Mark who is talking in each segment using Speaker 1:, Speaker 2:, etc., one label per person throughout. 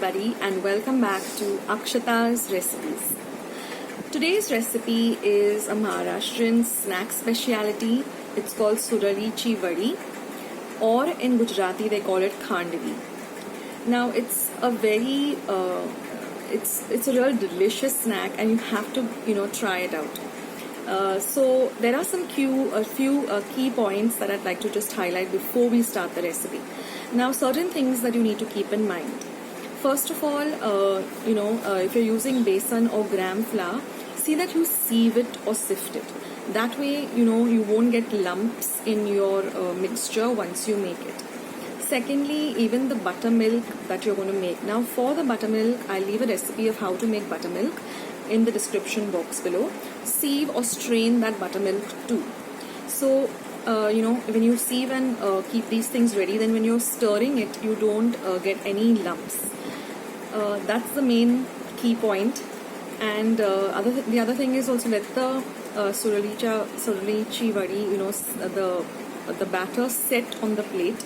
Speaker 1: everybody, and welcome back to Akshata's Recipes. Today's recipe is a Maharashtrian snack speciality. It's called Suralichi Vadi, or in Gujarati they call it Khandvi. Now it's a very it's a real delicious snack, and you have to try it out. So there are a few key points that I'd like to just highlight before we start the recipe. Now, certain things that you need to keep in mind. First of all, if you're using besan or gram flour, see that you sieve it or sift it. That way, you won't get lumps in your mixture once you make it. Secondly, even the buttermilk that you're going to make. Now, for the buttermilk, I'll leave a recipe of how to make buttermilk in the description box below. Sieve or strain that buttermilk too. So, when you sieve and keep these things ready, then when you're stirring it, you don't get any lumps. That's the main key point. And the other thing is also let the Suralichi Vadi, the batter set on the plate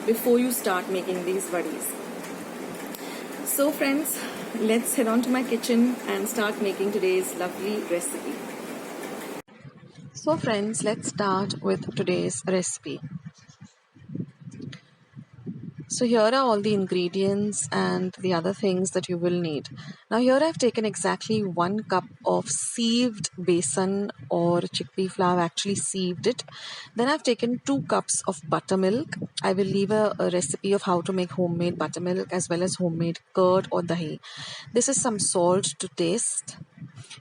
Speaker 1: before you start making these vadis. So friends, let's head on to my kitchen and start making today's lovely recipe. So friends, let's start with today's recipe. So here are all the ingredients and the other things that you will need. Now here I've taken exactly 1 cup of sieved besan or chickpea flour. I've actually sieved it. Then I've taken 2 cups of buttermilk. I will leave a recipe of how to make homemade buttermilk as well as homemade curd or dahi. This is some salt to taste.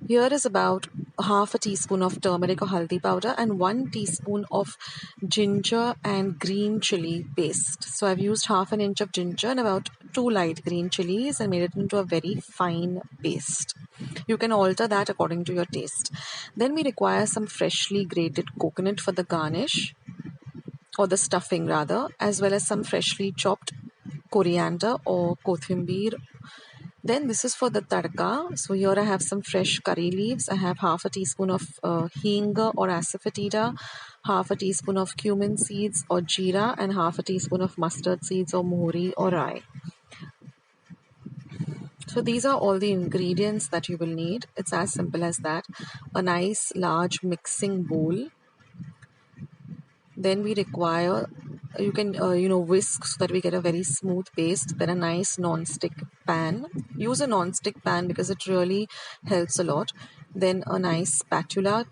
Speaker 1: Here is about half a teaspoon of turmeric or haldi powder and 1 teaspoon of ginger and green chili paste. So I've used half an inch of ginger and about 2 light green chilies and made it into a very fine paste. You can alter that according to your taste. Then we require some freshly grated coconut for the garnish, or the stuffing rather, as well as some freshly chopped coriander or kothimbeer. Then this is for the tadka. So here I have some fresh curry leaves. I have half a teaspoon of heenga or asafoetida, half a teaspoon of cumin seeds or jeera, and half a teaspoon of mustard seeds or mohri or rai. So these are all the ingredients that you will need. It's as simple as that. A nice large mixing bowl. Then we require, you can whisk so that we get a very smooth paste. Then a nice non-stick pan. Use a non-stick pan because it really helps a lot. Then a nice spatula.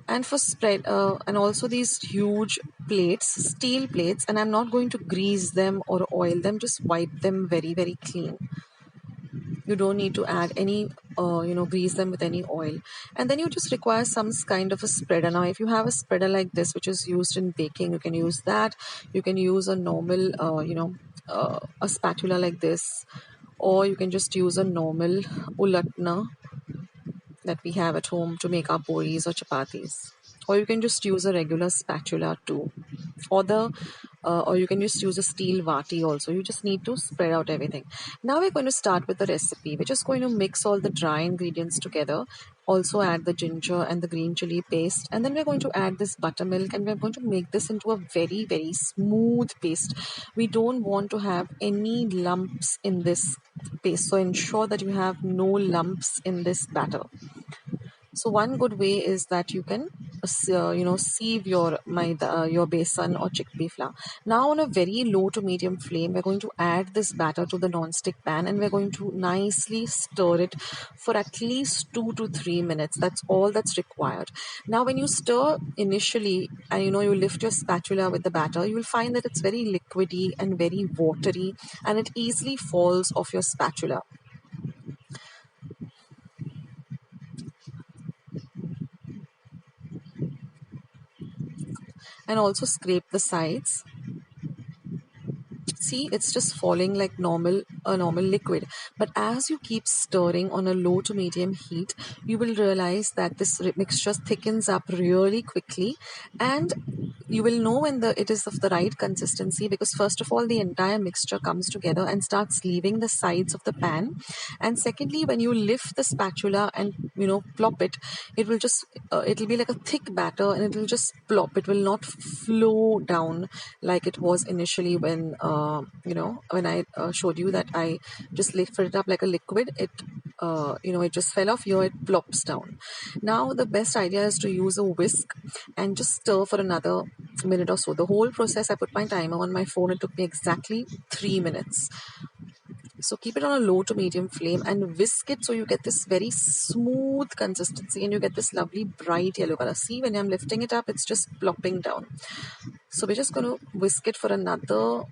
Speaker 1: And for spread, and also these huge plates, steel plates, and I'm not going to grease them or oil them, just wipe them very, very clean. You don't need to add any grease them with any oil. And then you just require some kind of a spreader. Now if you have a spreader like this which is used in baking, you can use that. You can use a normal a spatula like this, or you can just use a normal ulatna that we have at home to make our puris or chapatis, or you can just use a regular spatula too, or you can just use a steel vati also. You just need to spread out everything. Now we're going to start with the recipe. We're just going to mix all the dry ingredients together, also add the ginger and the green chili paste, and then we're going to add this buttermilk, and we're going to make this into a very, very smooth paste. We don't want to have any lumps in this paste, so ensure that you have no lumps in this batter. So one good way is that you can sieve your besan or chickpea flour. Now on a very low to medium flame, we're going to add this batter to the non-stick pan, and we're going to nicely stir it for at least 2 to 3 minutes. That's all that's required. Now when you stir initially and you lift your spatula with the batter, you will find that it's very liquidy and very watery, and it easily falls off your spatula. And also scrape the sides. See, it's just falling like a normal liquid. But as you keep stirring on a low to medium heat, you will realize that this mixture thickens up really quickly, and you will know when it is of the right consistency, because first of all the entire mixture comes together and starts leaving the sides of the pan, and secondly when you lift the spatula and plop it, it will just it'll be like a thick batter and it will just plop. It will not flow down like it was initially when when I showed you that I just lifted it up like a liquid. It just fell off. Here it plops down. Now the best idea is to use a whisk and just stir for another minute or so. The whole process, I put my timer on my phone. It took me exactly 3 minutes. So keep it on a low to medium flame and whisk it so you get this very smooth consistency and you get this lovely bright yellow color. See, when I'm lifting it up, it's just plopping down. So we're just going to whisk it for another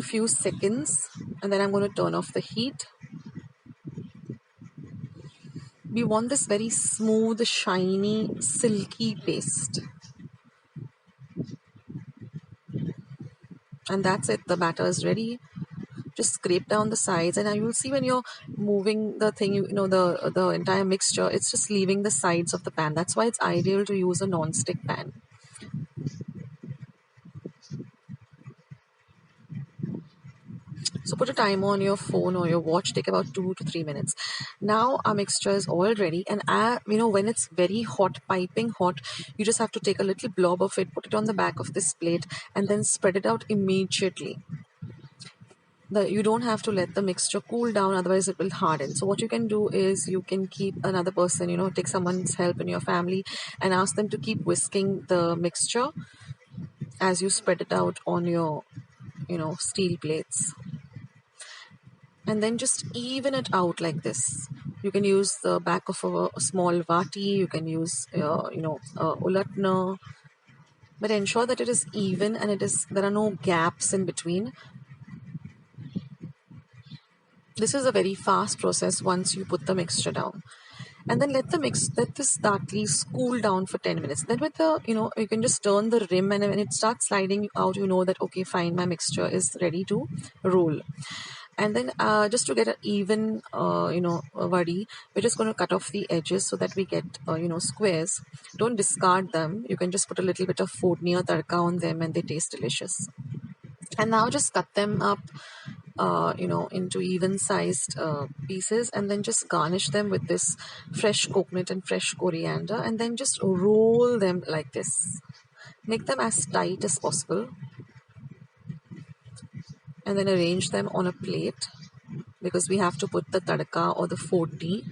Speaker 1: few seconds and then I'm going to turn off the heat. We want this very smooth, shiny, silky paste. And that's it. The batter is ready. Just scrape down the sides, and you'll see when you're moving the thing, the entire mixture, it's just leaving the sides of the pan. That's why it's ideal to use a non-stick pan. So put a timer on your phone or your watch, take about 2 to 3 minutes. Now our mixture is all ready, and when it's very hot, piping hot, you just have to take a little blob of it, put it on the back of this plate, and then spread it out immediately. You don't have to let the mixture cool down, otherwise it will harden. So what you can do is you can keep another person, take someone's help in your family and ask them to keep whisking the mixture as you spread it out on your steel plates, and then just even it out like this. You can use the back of a small vati, you can use ulatna, but ensure that it is even and there are no gaps in between. This is a very fast process once you put the mixture down. And then let this dartleys cool down for 10 minutes. Then with you can just turn the rim, and when it starts sliding out, you know that, okay, fine, my mixture is ready to roll. And then just to get an even, vadi, we're just going to cut off the edges so that we get, squares. Don't discard them. You can just put a little bit of fodni or tadka on them and they taste delicious. And now just cut them up into even sized pieces, and then just garnish them with this fresh coconut and fresh coriander, and then just roll them like this. Make them as tight as possible, and then arrange them on a plate, because we have to put the tadka or the fodni.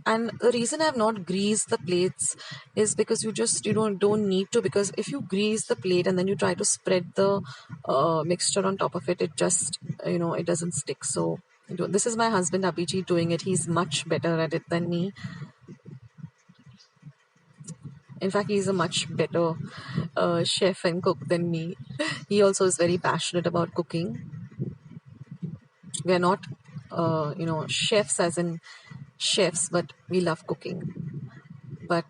Speaker 1: And the reason I've not greased the plates is because you don't need to, because if you grease the plate and then you try to spread the mixture on top of it, it just it doesn't stick. So this is my husband Abhijit doing it. He's much better at it than me. In fact, he's a much better chef and cook than me. He also is very passionate about cooking. We are not chefs as in chefs, but we love cooking. But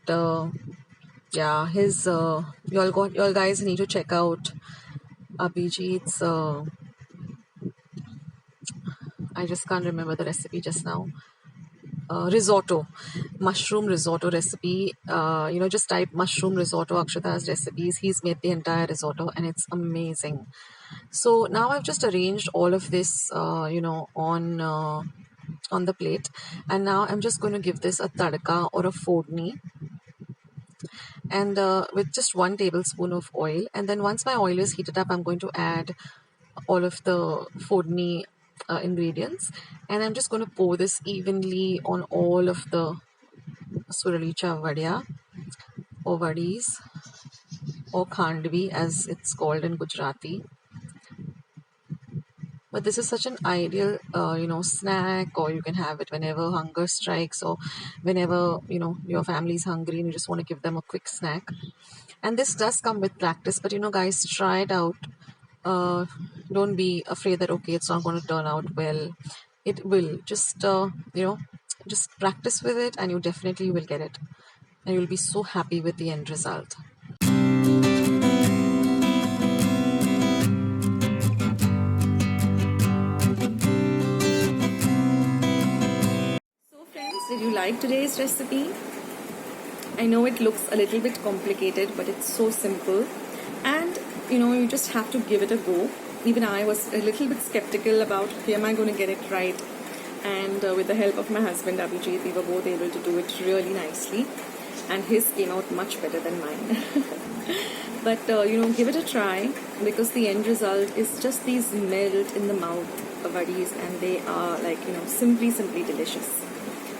Speaker 1: yeah, his y'all guys need to check out Abhijit's I just can't remember the recipe just now. Risotto, mushroom risotto recipe. Just type mushroom risotto Akshata's recipes. He's made the entire risotto and it's amazing. So now I've just arranged all of this on the plate, and now I'm just going to give this a tadka or a fodni, and with just 1 tablespoon of oil. And then once my oil is heated up, I'm going to add all of the fodni ingredients, and I'm just going to pour this evenly on all of the suralicha vadia or vadis or khandvi as it's called in Gujarati. But this is such an ideal, snack, or you can have it whenever hunger strikes, or whenever, your family's hungry and you just want to give them a quick snack. And this does come with practice, but, guys, try it out. Don't be afraid that, okay, it's not going to turn out well. It will. Just, just practice with it and you definitely will get it. And you'll be so happy with the end result. like today's recipe. I know it looks a little bit complicated, but it's so simple, and you just have to give it a go. Even I was a little bit skeptical about, okay, am I going to get it right? And with the help of my husband Abhijit, we were both able to do it really nicely, and his came out much better than mine. But give it a try, because the end result is just these melt in the mouth vadis, and they are like simply delicious.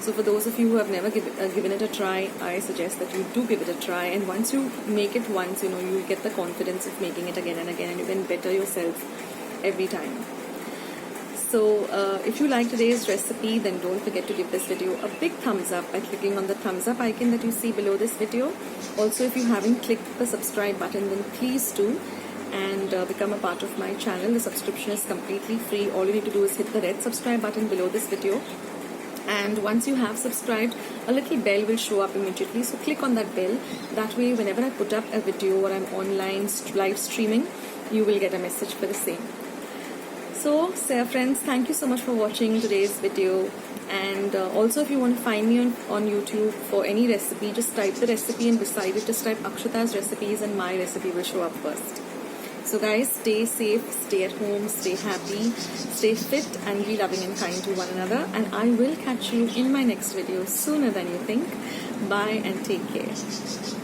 Speaker 1: So for those of you who have never given it a try, I suggest that you do give it a try, and once you make it once, you get the confidence of making it again and again, and you can better yourself every time. So if you like today's recipe, then don't forget to give this video a big thumbs up by clicking on the thumbs up icon that you see below this video. Also, if you haven't clicked the subscribe button, then please do, and become a part of my channel. The subscription is completely free. All you need to do is hit the red subscribe button below this video, and once you have subscribed, a little bell will show up immediately, so click on that bell. That way, whenever I put up a video or I'm online live streaming, you will get a message for the same. So friends, thank you so much for watching today's video, and also if you want to find me on YouTube for any recipe, just type the recipe, and beside it just type Akshata's recipes, and my recipe will show up first. So guys, stay safe, stay at home, stay happy, stay fit, and be loving and kind to one another, and I will catch you in my next video sooner than you think. Bye and take care.